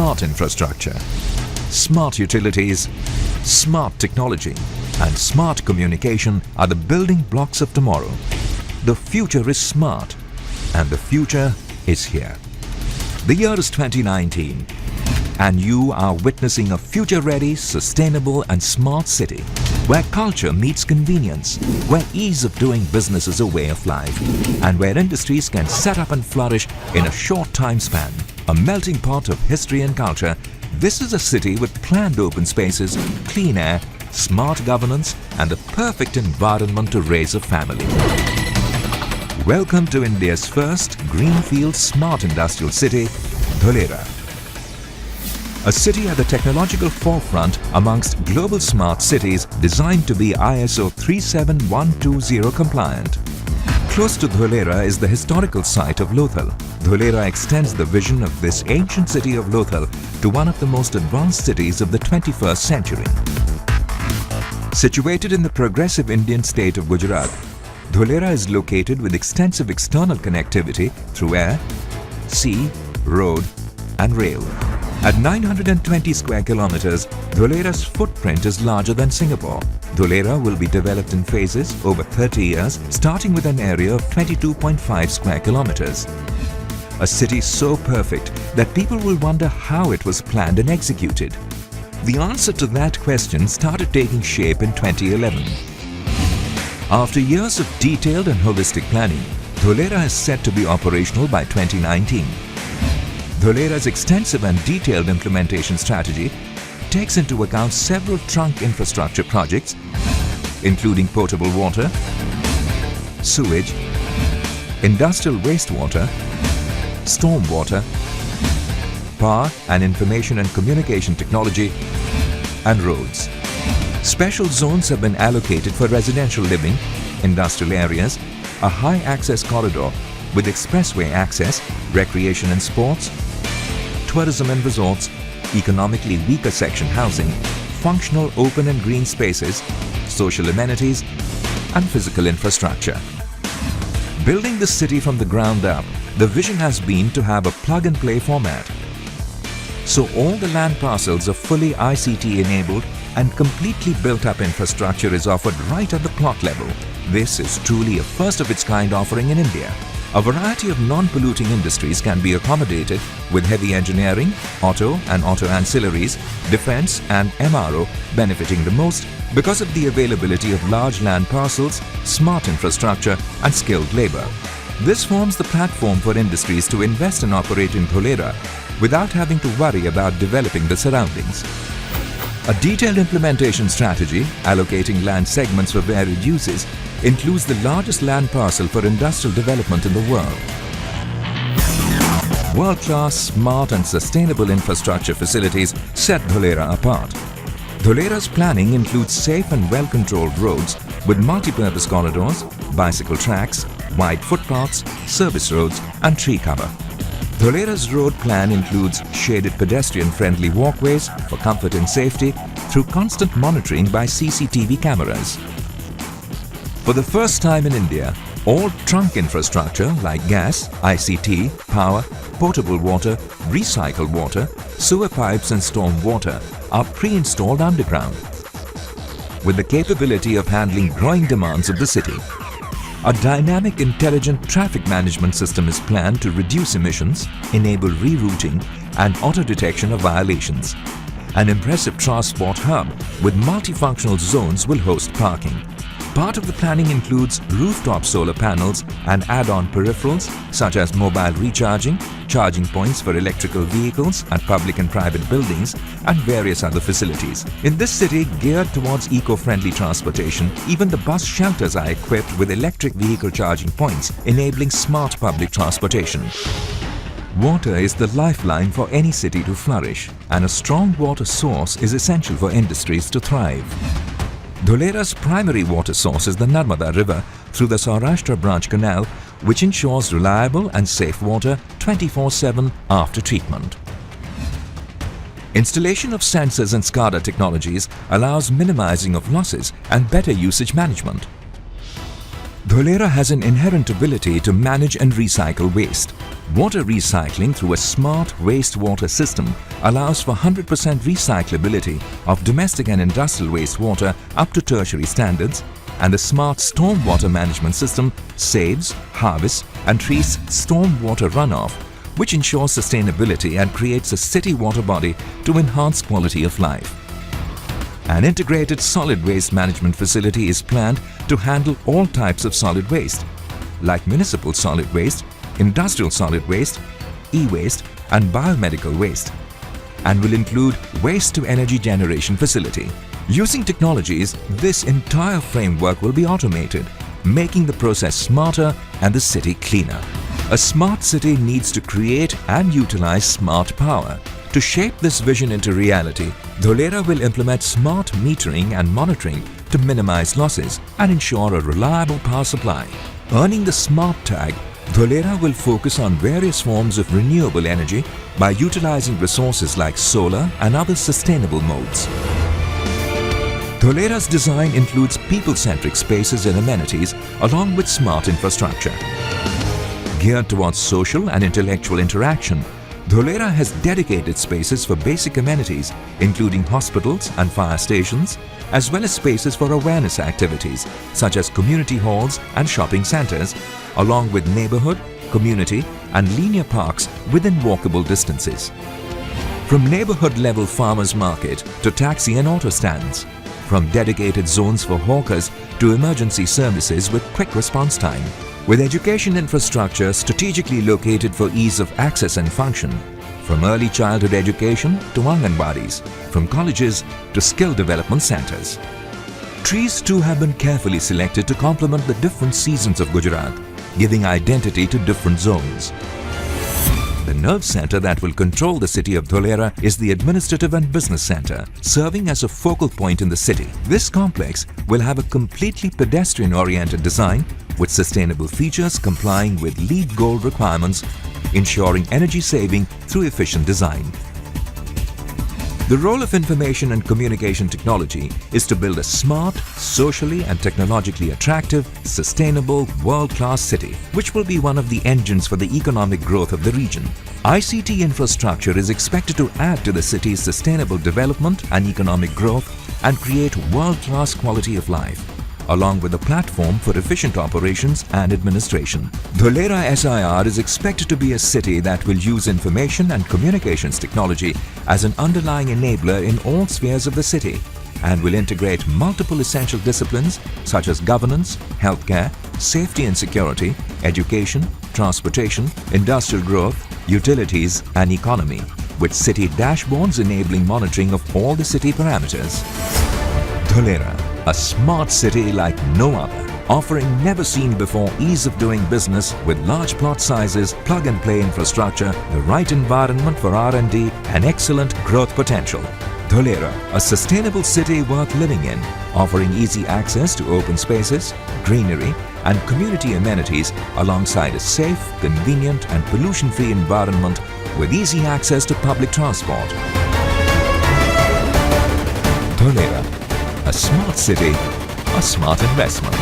smart infrastructure, smart utilities, smart technology, and smart communication are the building blocks of tomorrow. The future is smart, and the future is here. The year is 2019, and you are witnessing a future-ready, sustainable and smart city where culture meets convenience, where ease of doing business is a way of life, and where industries can set up and flourish in a short time span. A melting pot of history and culture, this is a city with planned open spaces, clean air, smart governance and the perfect environment to raise a family. Welcome to India's first greenfield smart industrial city, Dholera. A city at the technological forefront amongst global smart cities designed to be ISO 37120 compliant. Close to Dholera is the historical site of Lothal. Dholera extends the vision of this ancient city of Lothal to one of the most advanced cities of the 21st century. Situated in the progressive Indian state of Gujarat, Dholera is located with extensive external connectivity through air, sea, road and rail. At 920 square kilometers, Dholera's footprint is larger than Singapore. Dholera will be developed in phases over 30 years, starting with an area of 22.5 square kilometers. A city so perfect that people will wonder how it was planned and executed. The answer to that question started taking shape in 2011. After years of detailed and holistic planning, Dholera is set to be operational by 2019. Dholera's extensive and detailed implementation strategy takes into account several trunk infrastructure projects, including potable water, sewage, industrial wastewater, stormwater, power and information and communication technology, and roads. Special zones have been allocated for residential living, industrial areas, a high-access corridor with expressway access, recreation and sports, tourism and resorts, economically weaker section housing, functional open and green spaces, social amenities, and physical infrastructure. Building the city from the ground up, the vision has been to have a plug-and-play format. So all the land parcels are fully ICT enabled and completely built-up infrastructure is offered right at the plot level. This is truly a first-of-its-kind offering in India. A variety of non-polluting industries can be accommodated with heavy engineering, auto and auto ancillaries, defense and MRO benefiting the most because of the availability of large land parcels, smart infrastructure and skilled labor. This forms the platform for industries to invest and operate in Dholera without having to worry about developing the surroundings. A detailed implementation strategy, allocating land segments for varied uses, includes the largest land parcel for industrial development in the world. World-class, smart and sustainable infrastructure facilities set Dholera apart. Dholera's planning includes safe and well-controlled roads with multi-purpose corridors, bicycle tracks, wide footpaths, service roads and tree cover. Dholera's road plan includes shaded pedestrian-friendly walkways for comfort and safety through constant monitoring by CCTV cameras. For the first time in India, all trunk infrastructure like gas, ICT, power, potable water, recycled water, sewer pipes and storm water are pre-installed underground with the capability of handling growing demands of the city. A dynamic, intelligent traffic management system is planned to reduce emissions, enable rerouting and auto-detection of violations. An impressive transport hub with multifunctional zones will host parking. Part of the planning includes rooftop solar panels and add-on peripherals such as mobile recharging, charging points for electrical vehicles at public and private buildings, and various other facilities. In this city geared towards eco-friendly transportation, even the bus shelters are equipped with electric vehicle charging points, enabling smart public transportation. Water is the lifeline for any city to flourish, and a strong water source is essential for industries to thrive. Dholera's primary water source is the Narmada River through the Saurashtra Branch Canal, which ensures reliable and safe water 24/7 after treatment. Installation of sensors and SCADA technologies allows minimizing of losses and better usage management. Dholera has an inherent ability to manage and recycle waste. Water recycling through a smart wastewater system allows for 100% recyclability of domestic and industrial wastewater up to tertiary standards, and the smart stormwater management system saves, harvests and treats stormwater runoff, which ensures sustainability and creates a city water body to enhance quality of life. An integrated solid waste management facility is planned to handle all types of solid waste, like municipal solid waste, industrial solid waste, e-waste and biomedical waste, and will include waste-to-energy generation facility. Using technologies, this entire framework will be automated, making the process smarter and the city cleaner. A smart city needs to create and utilize smart power. To shape this vision into reality, Dholera will implement smart metering and monitoring to minimize losses and ensure a reliable power supply. Earning the smart tag, Dholera will focus on various forms of renewable energy by utilizing resources like solar and other sustainable modes. Dholera's design includes people-centric spaces and amenities along with smart infrastructure. Geared towards social and intellectual interaction, Dholera has dedicated spaces for basic amenities including hospitals and fire stations, as well as spaces for awareness activities such as community halls and shopping centers, along with neighborhood, community and linear parks within walkable distances. From neighborhood-level farmers market to taxi and auto stands, from dedicated zones for hawkers to emergency services with quick response time, with education infrastructure strategically located for ease of access and function, from early childhood education to Anganwadis, from colleges to skill development centers. Trees too have been carefully selected to complement the different seasons of Gujarat, giving identity to different zones. The nerve center that will control the city of Dholera is the administrative and business center, serving as a focal point in the city. This complex will have a completely pedestrian-oriented design with sustainable features complying with LEED Gold requirements, ensuring energy saving through efficient design. The role of information and communication technology is to build a smart, socially and technologically attractive, sustainable, world-class city, which will be one of the engines for the economic growth of the region. ICT infrastructure is expected to add to the city's sustainable development and economic growth and create world-class quality of life, along with a platform for efficient operations and administration. Dholera SIR is expected to be a city that will use information and communications technology as an underlying enabler in all spheres of the city and will integrate multiple essential disciplines such as governance, healthcare, safety and security, education, transportation, industrial growth, utilities and economy, with city dashboards enabling monitoring of all the city parameters. Dholera, a smart city like no other, offering never-seen-before ease of doing business with large plot sizes, plug-and-play infrastructure, the right environment for R&D and excellent growth potential. Dholera, a sustainable city worth living in, offering easy access to open spaces, greenery and community amenities alongside a safe, convenient and pollution-free environment with easy access to public transport. Dholera, a smart city, a smart investment.